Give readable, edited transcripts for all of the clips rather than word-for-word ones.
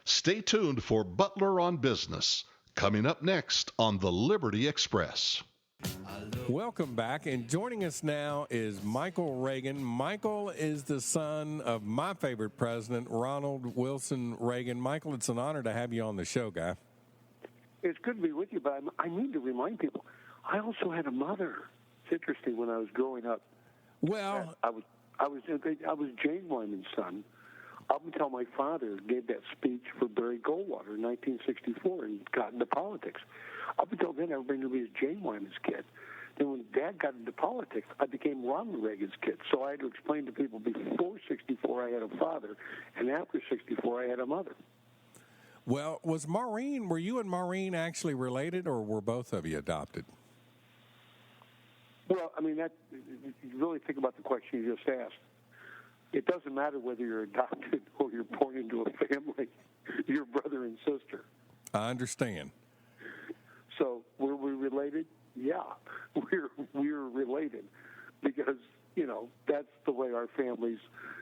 Stay tuned for Butler on Business, coming up next on the Liberty Express. Welcome back, and joining us now is Michael Reagan. Michael is the son of my favorite president, Ronald Wilson Reagan. Michael, it's an honor to have you on the show, guy. It's good to be with you, but I need to remind people, I also had a mother. It's interesting, when I was growing up. Well, I was Jane Wyman's son, up until my father gave that speech for Barry Goldwater in 1964 and got into politics. Up until then, everybody knew me as Jane Wyman's kid. Then when Dad got into politics, I became Ronald Reagan's kid. So I had to explain to people, before 64 I had a father, and after 64 I had a mother. Well, were you and Maureen actually related, or were both of you adopted? Well, I mean, you really think about the question you just asked. It doesn't matter whether you're adopted or you're born into a family. You're brother and sister. I understand. So were we related? Yeah, we're related because, that's the way our families,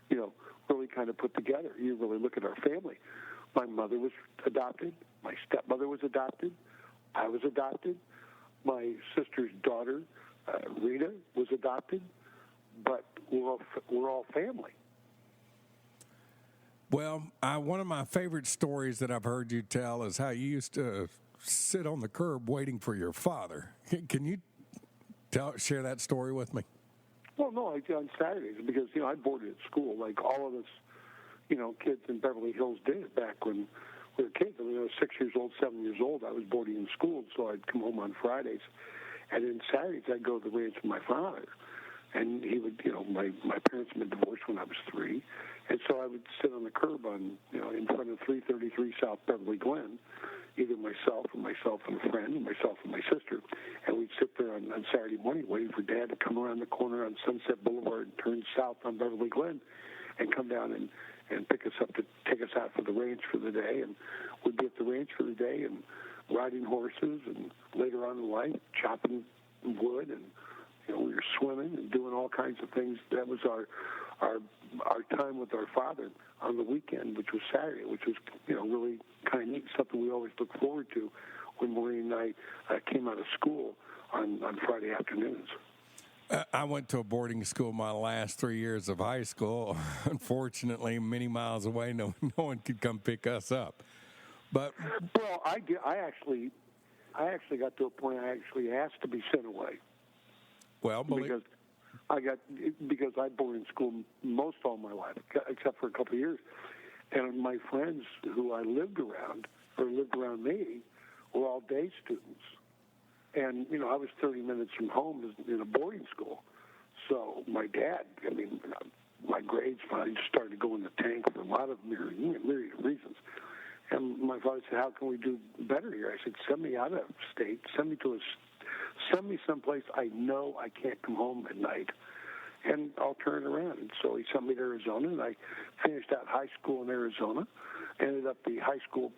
really kind of put together. You really look at our family. My mother was adopted. My stepmother was adopted. I was adopted. My sister's daughter, Rita, was adopted. But we're all family. Well, one of my favorite stories that I've heard you tell is how you used to sit on the curb waiting for your father. Can you share that story with me? Well, no, on Saturdays, because, I boarded at school like all of us, kids in Beverly Hills did back when we were kids. I mean, I was 6 years old, 7 years old. I was boarding in school, so I'd come home on Fridays. And then Saturdays, I'd go to the ranch with my father. And he would, my parents had been divorced when I was 3. And so I would sit on the curb in front of 333 South Beverly Glen, either myself and a friend, and myself and my sister. And we'd sit there on Saturday morning waiting for Dad to come around the corner on Sunset Boulevard and turn south on Beverly Glen and come down and pick us up to take us out for the ranch for the day. And we'd be at the ranch for the day and riding horses, and later on in life, chopping wood, and we were swimming and doing all kinds of things. That was our time with our father on the weekend, which was Saturday, which was really kind of neat, something we always look forward to when Maureen and I came out of school on Friday afternoons. I went to a boarding school my last 3 years of high school. Unfortunately, many miles away, no one could come pick us up. But well, I actually got to a point I actually asked to be sent away. Well, because I boarded in school most all my life, except for a couple of years, and my friends who I lived around me were all day students, and I was 30 minutes from home in a boarding school. So my dad, my grades finally just started to go in the tank for a lot of myriad reasons. And my father said, "How can we do better here?" I said, "Send me out of state. Send me someplace I know I can't come home at night, and I'll turn it around." And so he sent me to Arizona, and I finished out high school in Arizona, ended up the high school,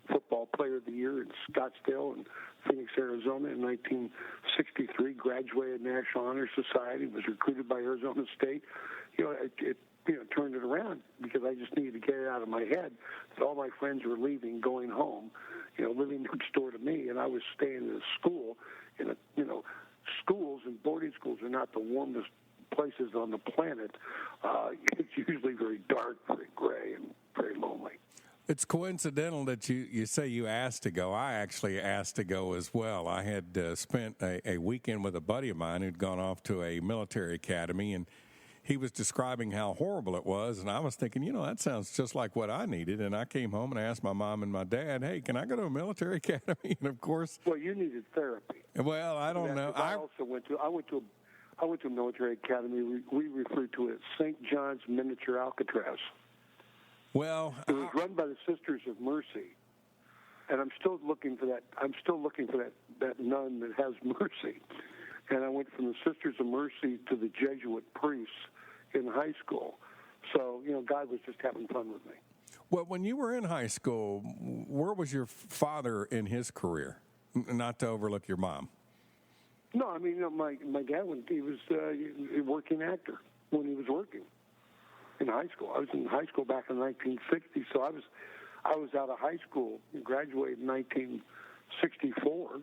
football player of the year in Scottsdale and Phoenix, Arizona in 1963, graduated National Honor Society, was recruited by Arizona State. It turned it around because I just needed to get it out of my head that all my friends were leaving, going home, living next door to me, and I was staying in a school. Schools and boarding schools are not the warmest places on the planet. It's usually very dark, very gray, and very lonely. It's coincidental that you say you asked to go. I actually asked to go as well. I had spent a weekend with a buddy of mine who'd gone off to a military academy, and he was describing how horrible it was, and I was thinking, that sounds just like what I needed. And I came home and asked my mom and my dad, "Hey, can I go to a military academy?" And of course, well, you needed therapy. Well, I don't know. I went to a military academy. We referred to it as St. John's Miniature Alcatraz. Well, it was run by the Sisters of Mercy, and I'm still looking for that. That nun that has mercy. And I went from the Sisters of Mercy to the Jesuit priests in high school. So, God was just having fun with me. Well, when you were in high school, where was your father in his career? Not to overlook your mom. No, my dad, he was a working actor when he was working in high school. I was in high school back in 1960, so I was out of high school, graduated in 1964,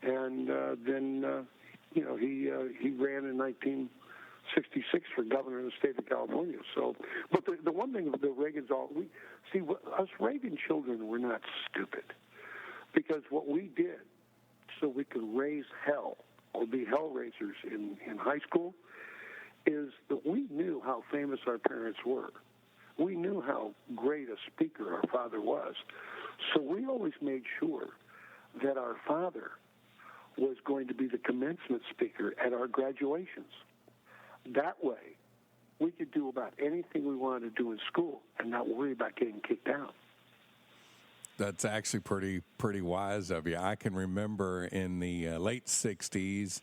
and then he ran in 1966 for governor of the state of California. So, but the one thing the Reagans us Reagan children were not stupid, because what we did so we could raise hell or be hell raisers in high school is that we knew how famous our parents were. We knew how great a speaker our father was. So we always made sure that our father was going to be the commencement speaker at our graduations. That way, we could do about anything we wanted to do in school and not worry about getting kicked out. That's actually pretty wise of you. I can remember in the late 60s,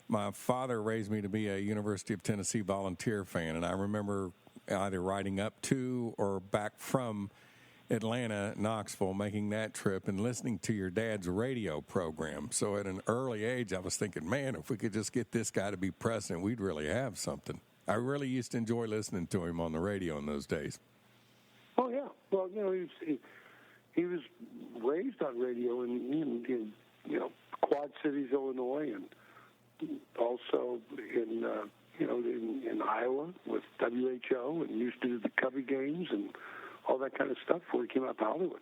my father raised me to be a University of Tennessee volunteer fan, and I remember either riding up to or back from Atlanta, Knoxville, making that trip and listening to your dad's radio program. So at an early age, I was thinking, man, if we could just get this guy to be president, we'd really have something. I really used to enjoy listening to him on the radio in those days. Oh, yeah. Well, he was raised on radio in Quad Cities, Illinois, and also in Iowa with WHO, and used to do the Cubby games and all that kind of stuff before he came out to Hollywood.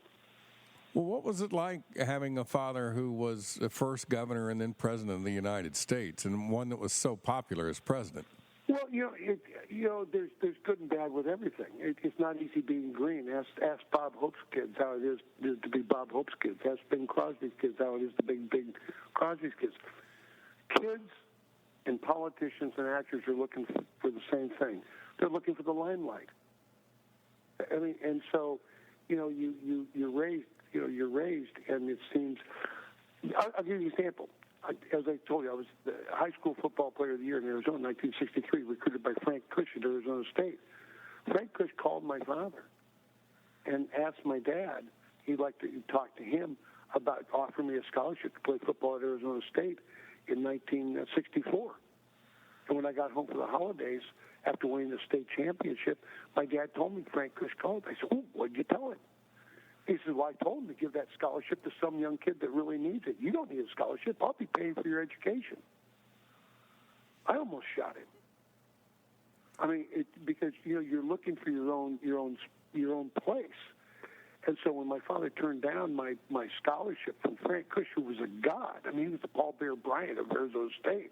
Well, what was it like having a father who was the first governor and then president of the United States, and one that was so popular as president? Well, there's good and bad with everything. It's not easy being green. Ask Bob Hope's kids how it is to be Bob Hope's kids. Ask Bing Crosby's kids how it is to be Bing Crosby's kids. Kids and politicians and actors are looking for the same thing. They're looking for the limelight. I mean, and so, you're raised, and it seems. I'll give you an example. As I told you, I was the high school football player of the year in Arizona in 1963, recruited by Frank Cush at Arizona State. Frank Cush called my father and asked my dad, he'd like to talk to him about offering me a scholarship to play football at Arizona State in 1964. And when I got home for the holidays, after winning the state championship, my dad told me Frank Cush called. I said, "Oh, what'd you tell him?" He said, "Well, I told him to give that scholarship to some young kid that really needs it. You don't need a scholarship. I'll be paying for your education." I almost shot him. I mean, because you're looking for your own place. And so when my father turned down my scholarship from Frank Cush, who was a god, I mean, he was the Paul Bear Bryant of Arizona State.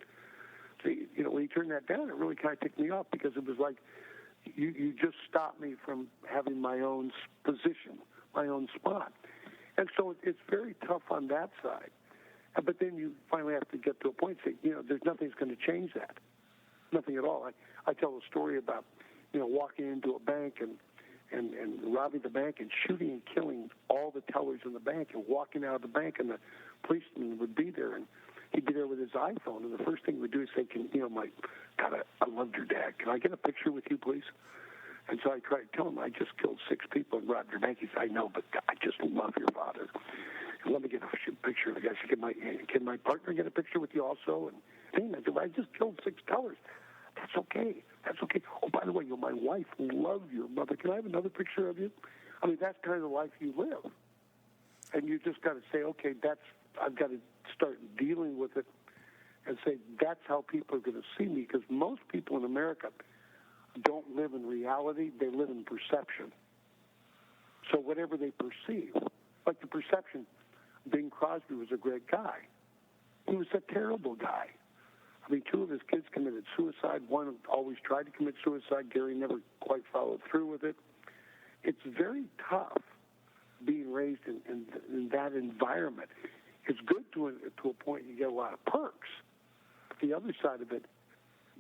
So, when he turned that down, it really kind of ticked me off, because it was like you just stopped me from having my own position, my own spot. And so it's very tough on that side. But then you finally have to get to a point and say, there's nothing's going to change that. Nothing at all. I tell a story about, walking into a bank and robbing the bank and shooting and killing all the tellers in the bank and walking out of the bank, and the policeman would be there, and he'd be there with his iPhone, and the first thing he would do is say, I loved your dad. Can I get a picture with you, please? And so I tried to tell him, I just killed 6 people and robbed your bank. He said, I know, but I just love your father. And let me get a picture of the guy. Can my partner get a picture with you also? And I said, I just killed 6 tellers. That's okay. That's okay. Oh, by the way, my wife loves your mother. Can I have another picture of you? I mean, that's kind of the life you live. And you just got to say, okay, I've got to start dealing with it and say, that's how people are going to see me, because most people in America don't live in reality. They live in perception. So whatever they perceive, like the perception, Bing Crosby was a great guy. He was a terrible guy. I mean, 2 of his kids committed suicide. One always tried to commit suicide. Gary never quite followed through with it. It's very tough being raised in that environment. It's good to a point. You get a lot of perks. But the other side of it,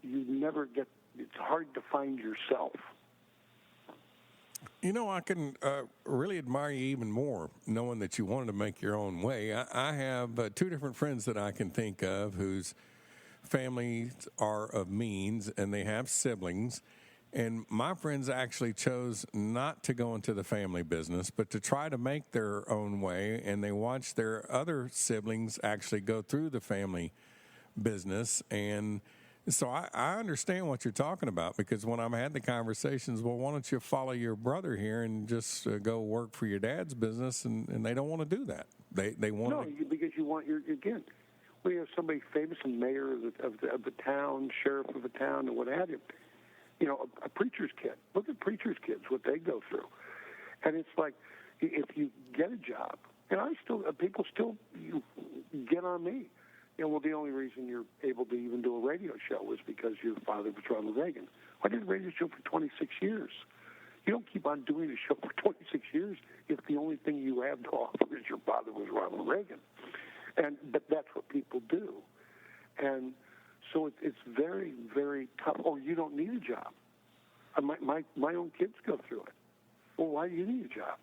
you never get. It's hard to find yourself. I can really admire you even more, knowing that you wanted to make your own way. I have 2 different friends that I can think of whose families are of means, and they have siblings. And my friends actually chose not to go into the family business, but to try to make their own way. And they watched their other siblings actually go through the family business, and So I understand what you're talking about, because when I've had the conversations, well, why don't you follow your brother here and just go work for your dad's business, and they don't want to do that. They want because you want again, when you have somebody famous and mayor of the town, sheriff of a town, and what have you, a preacher's kid. Look at preacher's kids, what they go through, and it's like if you get a job, and people still get on me. Well, the only reason you're able to even do a radio show was because your father was Ronald Reagan. I did a radio show for 26 years. You don't keep on doing a show for 26 years if the only thing you have to offer is your father was Ronald Reagan. But that's what people do. And so it's very, very tough. Or you don't need a job. My own kids go through it. Well, why do you need a job?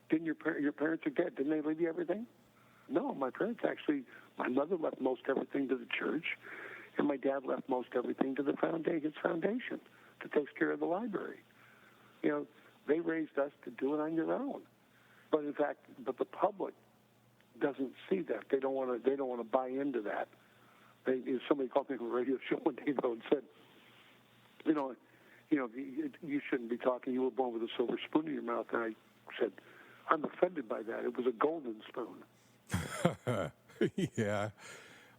Didn't your parents are dead? Didn't they leave you everything? No, my parents actually, my mother left most everything to the church, and my dad left most everything to his foundation that takes care of the library. They raised us to do it on your own. But in fact, the public doesn't see that. They don't want to buy into that. Somebody called me on a radio show one day and said, you shouldn't be talking. You were born with a silver spoon in your mouth. And I said, I'm offended by that. It was a golden spoon. Yeah.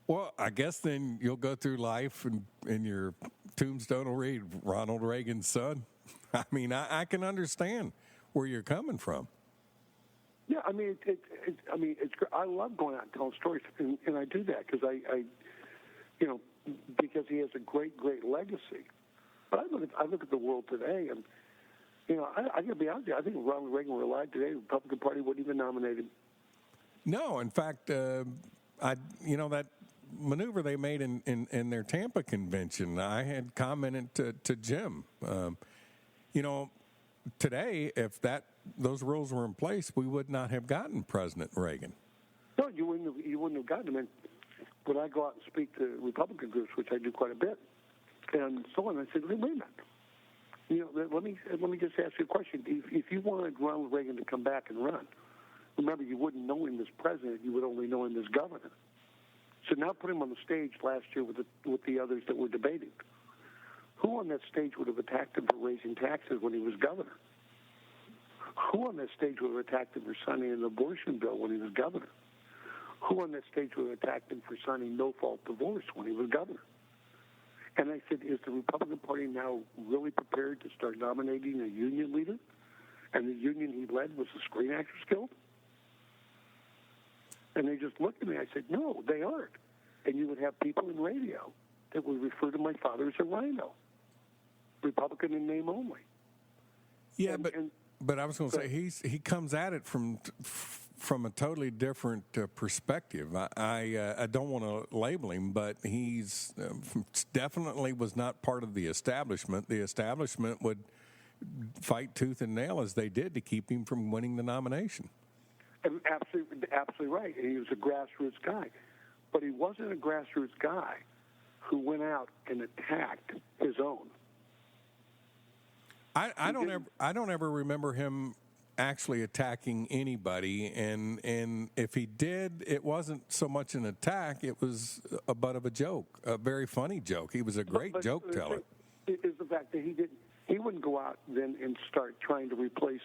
Well, I guess then you'll go through life and in your tombstone will read Ronald Reagan's son. I mean, I can understand where you're coming from. Yeah, I mean, I love going out and telling stories, and I do that because because he has a great, great legacy. But I look at the world today, and I got to be honest with you, I think if Ronald Reagan were alive today, the Republican Party wouldn't even nominate him. No, in fact, that maneuver they made in their Tampa convention, I had commented to Jim, today, if those rules were in place, we would not have gotten President Reagan. No, you wouldn't have gotten him. And when I go out and speak to Republican groups, which I do quite a bit, and so on, I said, wait a minute. Let me just ask you a question. If you wanted Ronald Reagan to come back and run, remember, you wouldn't know him as president. You would only know him as governor. So now put him on the stage last year with the others that were debating. Who on that stage would have attacked him for raising taxes when he was governor? Who on that stage would have attacked him for signing an abortion bill when he was governor? Who on that stage would have attacked him for signing no-fault divorce when he was governor? And I said, is the Republican Party now really prepared to start nominating a union leader? And the union he led was the Screen Actors Guild? And they just looked at me. I said, no, they aren't. And you would have people in radio that would refer to my father as a rhino, Republican in name only. Yeah, but I was going to say he comes at it from a totally different perspective. I don't want to label him, but he's definitely was not part of the establishment. The establishment would fight tooth and nail as they did to keep him from winning the nomination. Absolutely right. And he was a grassroots guy. But he wasn't a grassroots guy who went out and attacked his own. I don't ever remember him actually attacking anybody, and if he did, it wasn't so much an attack, it was a butt of a joke, a very funny joke. He was a great joke teller. Is the fact that he wouldn't go out then and start trying to replace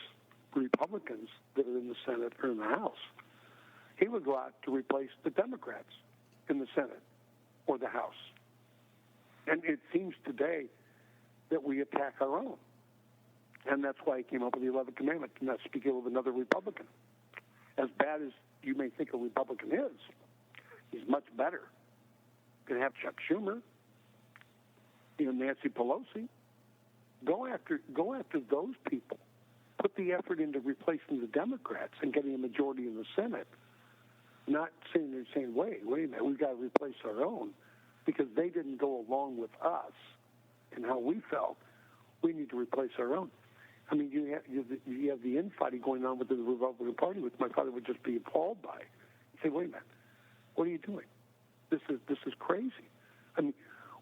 Republicans that are in the Senate or in the House. He would go out to replace the Democrats in the Senate or the House. And it seems today that we attack our own. And that's why he came up with the 11th Commandment, not speak ill of another Republican. As bad as you may think a Republican is, he's much better. You can have Chuck Schumer, Nancy Pelosi. Go after those people. Put the effort into replacing the Democrats and getting a majority in the Senate. Not saying they're saying, wait a minute, we've got to replace our own because they didn't go along with us and how we felt. We need to replace our own. I mean, you have the infighting going on within the Republican Party, which my father would just be appalled by. He'd say, wait a minute, what are you doing? This is crazy. I mean,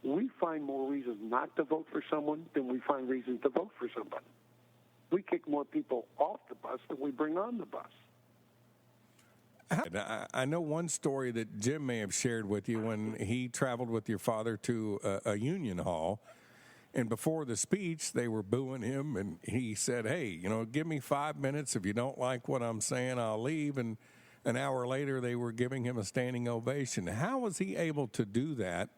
we find more reasons not to vote for someone than we find reasons to vote for somebody. We kick more people off the bus than we bring on the bus. I know one story that Jim may have shared with you when he traveled with your father to a union hall. And before the speech, they were booing him, and he said, hey, give me 5 minutes. If you don't like what I'm saying, I'll leave. And an hour later, they were giving him a standing ovation. How was he able to do that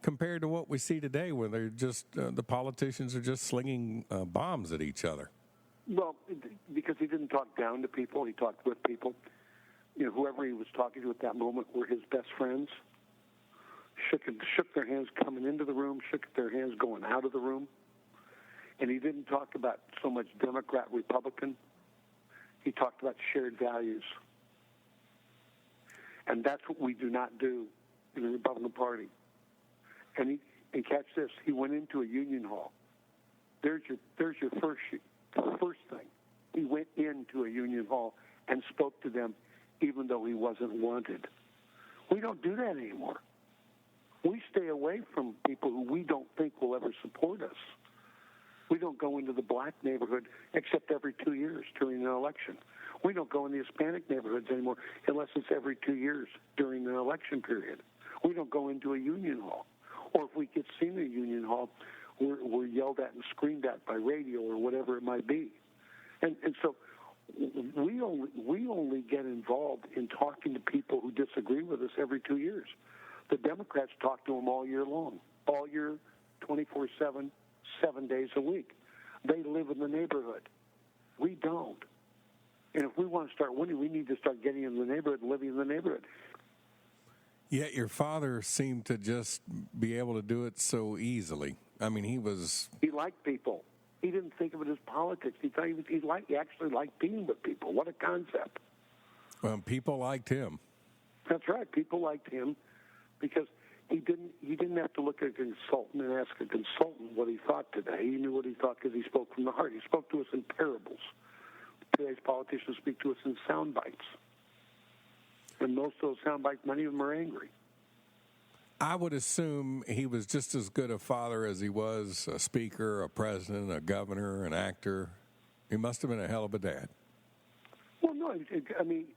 compared to what we see today, where they're just the politicians are just slinging bombs at each other? Well, because he didn't talk down to people. He talked with people. Whoever he was talking to at that moment were his best friends. Shook their hands coming into the room, shook their hands going out of the room. And he didn't talk about so much Democrat, Republican. He talked about shared values. And that's what we do not do in the Republican Party. And catch this, he went into a union hall. There's your first thing. He went into a union hall and spoke to them even though he wasn't wanted. We don't do that anymore. We stay away from people who we don't think will ever support us. We don't go into the black neighborhood except every 2 years during an election. We don't go in the Hispanic neighborhoods anymore unless it's every 2 years during an election period. We don't go into a union hall. Or if we get seen in a union hall, we're yelled at and screamed at by radio or whatever it might be. And so we only get involved in talking to people who disagree with us every 2 years. The Democrats talk to them all year long, all year, 24/7, 7 days a week. They live in the neighborhood. We don't. And if we want to start winning, we need to start getting in the neighborhood, living in the neighborhood. Yet your father seemed to just be able to do it so easily. I mean, he liked people. He didn't think of it as politics. He actually liked being with people. What a concept. Well, people liked him. That's right. People liked him because he didn't have to look at a consultant and ask a consultant what he thought today. He knew what he thought because he spoke from the heart. He spoke to us in parables. Today's politicians speak to us in sound bites. And most of those sound bites, many of them are angry. I would assume he was just as good a father as he was a speaker, a president, a governor, an actor. He must have been a hell of a dad. Well, no, I mean,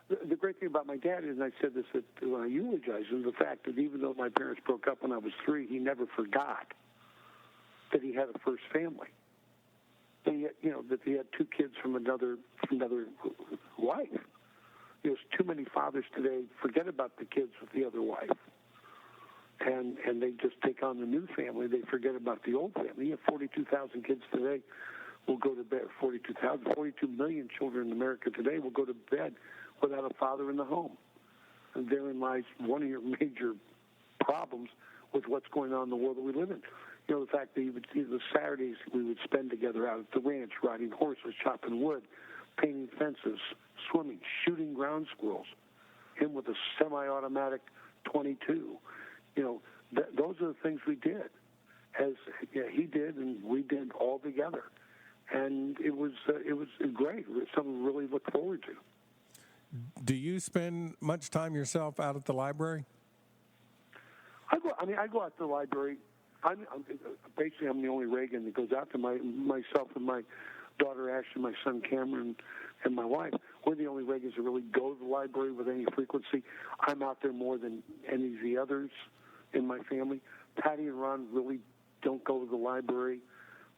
the great thing about my dad is, and I said this when I eulogized him, the fact that even though my parents broke up when I was 3, he never forgot that he had a first family. That he had 2 kids from another wife. There's too many fathers today forget about the kids with the other wife. And they just take on the new family. They forget about the old family. You have 42,000 kids today will go to bed. 42 million children in America today will go to bed without a father in the home. And therein lies one of your major problems with what's going on in the world that we live in. The fact that you would see the Saturdays we would spend together out at the ranch, riding horses, chopping wood, painting fences, swimming, shooting ground squirrels. Him with a semi-automatic 22. Those are the things we did, he did and we did all together, and it was great. It was something to really look forward to. Do you spend much time yourself out at the library? I go out to the library. I'm the only Reagan that goes out to myself and my daughter Ashley, my son Cameron, and my wife. We're the only Reagans that really go to the library with any frequency. I'm out there more than any of the others in my family. Patty and Ron really don't go to the library.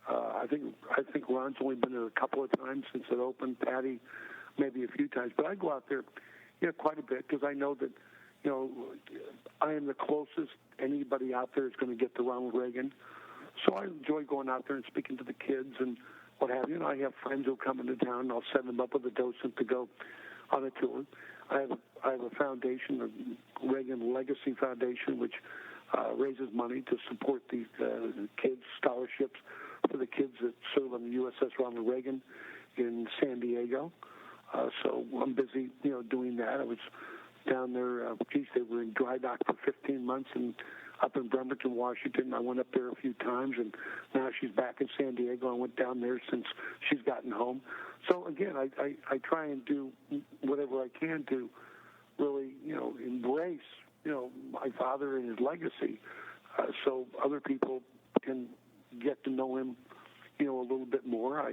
I think Ron's only been there a couple of times since it opened. Patty maybe a few times, but I go out there, quite a bit because I know that, I am the closest anybody out there is going to get to Ronald Reagan. So I enjoy going out there and speaking to the kids and what have you. I have friends who come into town, and I'll set them up with a docent to go on a tour. I have a foundation, a Reagan Legacy Foundation, which raises money to support these kids' scholarships for the kids that serve on the USS Ronald Reagan in San Diego. So I'm busy, doing that. I was down there, they were in dry dock for 15 months and up in Bremerton, Washington. I went up there a few times, and now she's back in San Diego. I went down there since she's gotten home. So, again, I try and do whatever I can to really, embrace, my father and his legacy so other people can get to know him, a little bit more.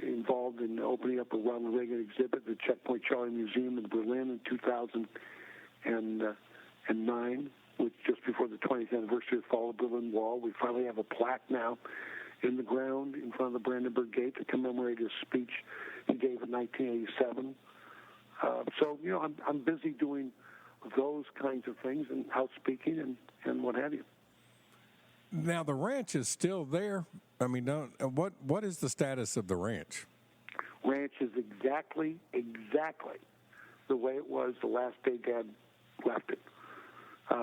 involved in opening up a Ronald Reagan exhibit, the Checkpoint Charlie Museum in Berlin in 2009, which just before the 20th anniversary of the fall of the Berlin Wall. We finally have a plaque now in the ground in front of the Brandenburg Gate to commemorate his speech he gave in 1987. So, I'm busy doing those kinds of things and out speaking and what have you. Now, the ranch is still there. I mean, what is the status of the ranch? Ranch is exactly the way it was the last day Dad left it.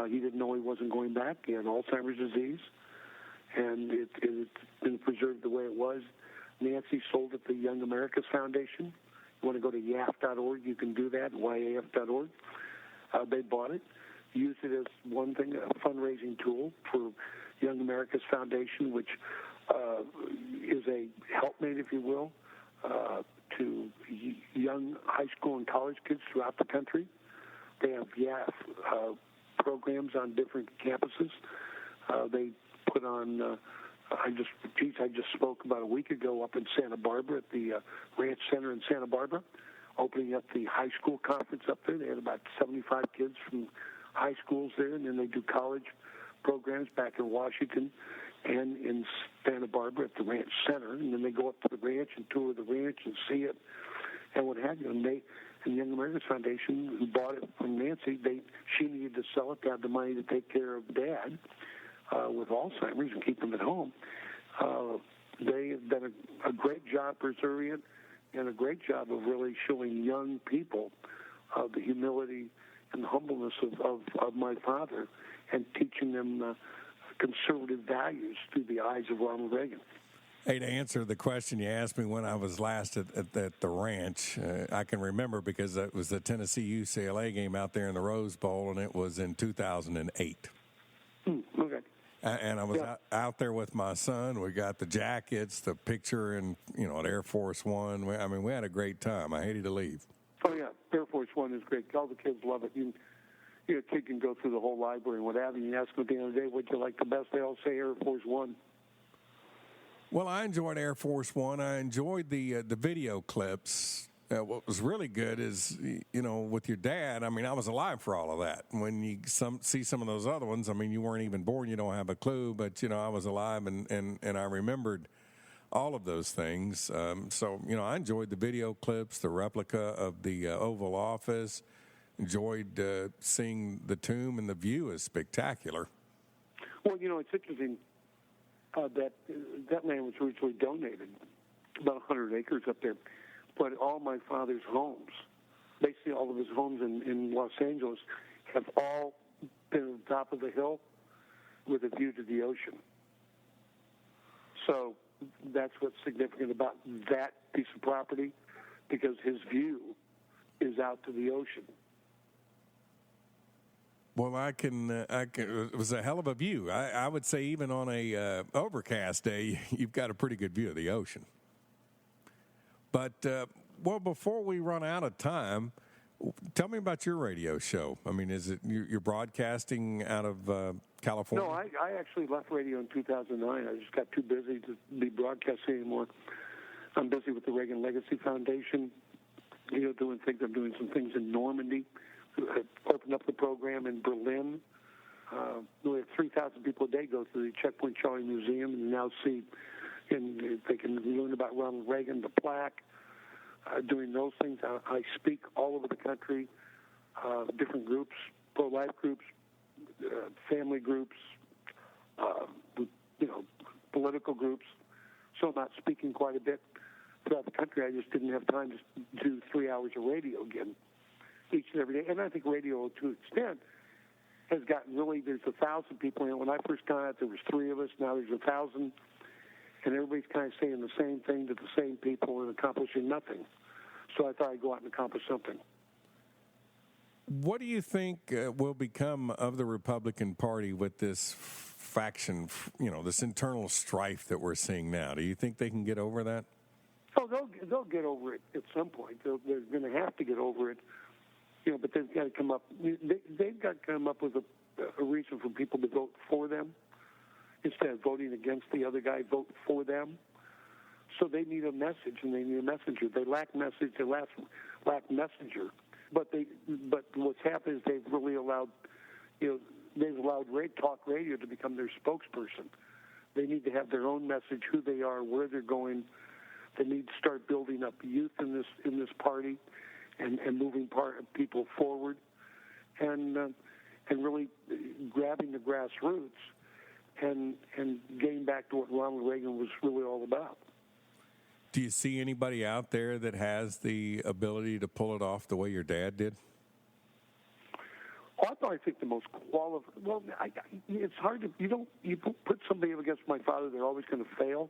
He didn't know he wasn't going back. He had Alzheimer's disease, and it's been preserved the way it was. Nancy sold it to Young America's Foundation. You want to go to YAF.org, you can do that, YAF.org. They bought it, used it as one thing, a fundraising tool for Young America's Foundation, which is a helpmate, if you will, to young high school and college kids throughout the country. They have YAF programs on different campuses. They put on, I just spoke about a week ago up in Santa Barbara at the Ranch Center in Santa Barbara, opening up the high school conference up there. They had about 75 kids from high schools there, and then they do college programs back in Washington and in Santa Barbara at the Ranch Center, and then they go up to the ranch and tour the ranch and see it and what have you. And the Young America's Foundation, who bought it from Nancy, she needed to sell it to have the money to take care of Dad with Alzheimer's and keep him at home. They have done a great job preserving it and a great job of really showing young people the humility and the humbleness of my father and teaching them conservative values through the eyes of Ronald Reagan. Hey, to answer the question you asked me when I was last at the ranch, I can remember because it was the Tennessee-UCLA game out there in the Rose Bowl, and it was in 2008. Okay. And I was out there with my son. We got the jackets, the picture, and, at Air Force One. We had a great time. I hated to leave. Oh, yeah. Air Force One is great. All the kids love it. A kid can go through the whole library and what have you. You ask them at the end of the day, what you like the best? They all say Air Force One. Well, I enjoyed Air Force One. I enjoyed the video clips. What was really good is, with your dad, I was alive for all of that. When you see some of those other ones, you weren't even born, you don't have a clue, but, I was alive and I remembered all of those things. So, I enjoyed the video clips, the replica of the Oval Office, enjoyed seeing the tomb, and the view is spectacular. Well, it's interesting that land was originally donated, about 100 acres up there. But all my father's homes, basically all of his homes in Los Angeles, have all been on the top of the hill with a view to the ocean. So that's what's significant about that piece of property, because his view is out to the ocean. Well, I can. It was a hell of a view. I would say even on a overcast day, you've got a pretty good view of the ocean. But, before we run out of time, tell me about your radio show. Is it you're broadcasting out of California? No, I actually left radio in 2009. I just got too busy to be broadcasting anymore. I'm busy with the Reagan Legacy Foundation, doing things. I'm doing some things in Normandy. I opened up the program in Berlin. We have 3,000 people a day go to the Checkpoint Charlie Museum and now see, and they can learn about Ronald Reagan, the plaque, doing those things. I speak all over the country, different groups, pro-life groups, family groups, political groups. So I'm not speaking quite a bit throughout the country. I just didn't have time to do 3 hours of radio again each and every day. And I think radio, to an extent, has gotten really, there's 1,000 people. When I first got out, there was 3 of us. Now there's 1,000. And everybody's kind of saying the same thing to the same people and accomplishing nothing. So I thought I'd go out and accomplish something. What do you think will become of the Republican Party with this faction, this internal strife that we're seeing now? Do you think they can get over that? Oh, they'll get over it at some point. They're going to have to get over it. But they've got to come up. They've got to come up with a reason for people to vote for them instead of voting against the other guy. Vote for them. So they need a message, and they need a messenger. They lack message. They lack messenger. But what's happened is they've really allowed, they've allowed talk radio to become their spokesperson. They need to have their own message, who they are, where they're going. They need to start building up youth in this party, and moving people forward, and really grabbing the grassroots, and getting back to what Ronald Reagan was really all about. Do you see anybody out there that has the ability to pull it off the way your dad did? I think the most qualified. Well, it's hard to you put somebody up against my father, they're always going to fail.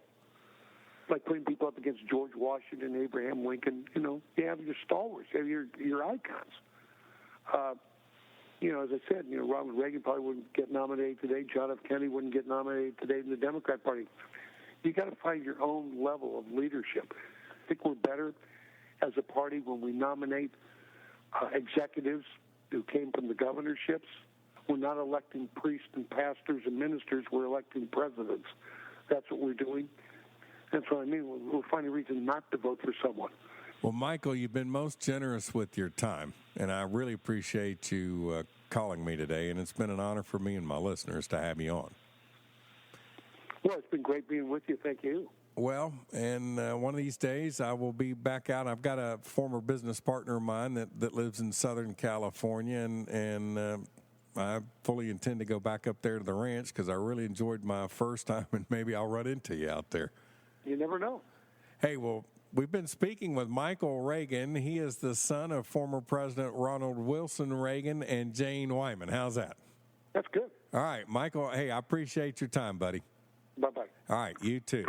Like putting people up against George Washington, Abraham Lincoln. You have your stalwarts, you have your icons. As I said, Ronald Reagan probably wouldn't get nominated today. John F. Kennedy wouldn't get nominated today in the Democrat Party. You got to find your own level of leadership. I think we're better as a party when we nominate executives who came from the governorships. We're not electing priests and pastors and ministers. We're electing presidents. That's what we're doing. That's what I mean. We'll find a reason not to vote for someone. Well, Michael, you've been most generous with your time, and I really appreciate you calling me today, and it's been an honor for me and my listeners to have you on. Well, it's been great being with you. Thank you. Well, and one of these days I will be back out. I've got a former business partner of mine that lives in Southern California, and I fully intend to go back up there to the ranch because I really enjoyed my first time, and maybe I'll run into you out there. You never know. Hey, well, we've been speaking with Michael Reagan. He is the son of former President Ronald Wilson Reagan and Jane Wyman. How's that? That's good. All right, Michael, hey, I appreciate your time, buddy. Bye-bye. All right, you too.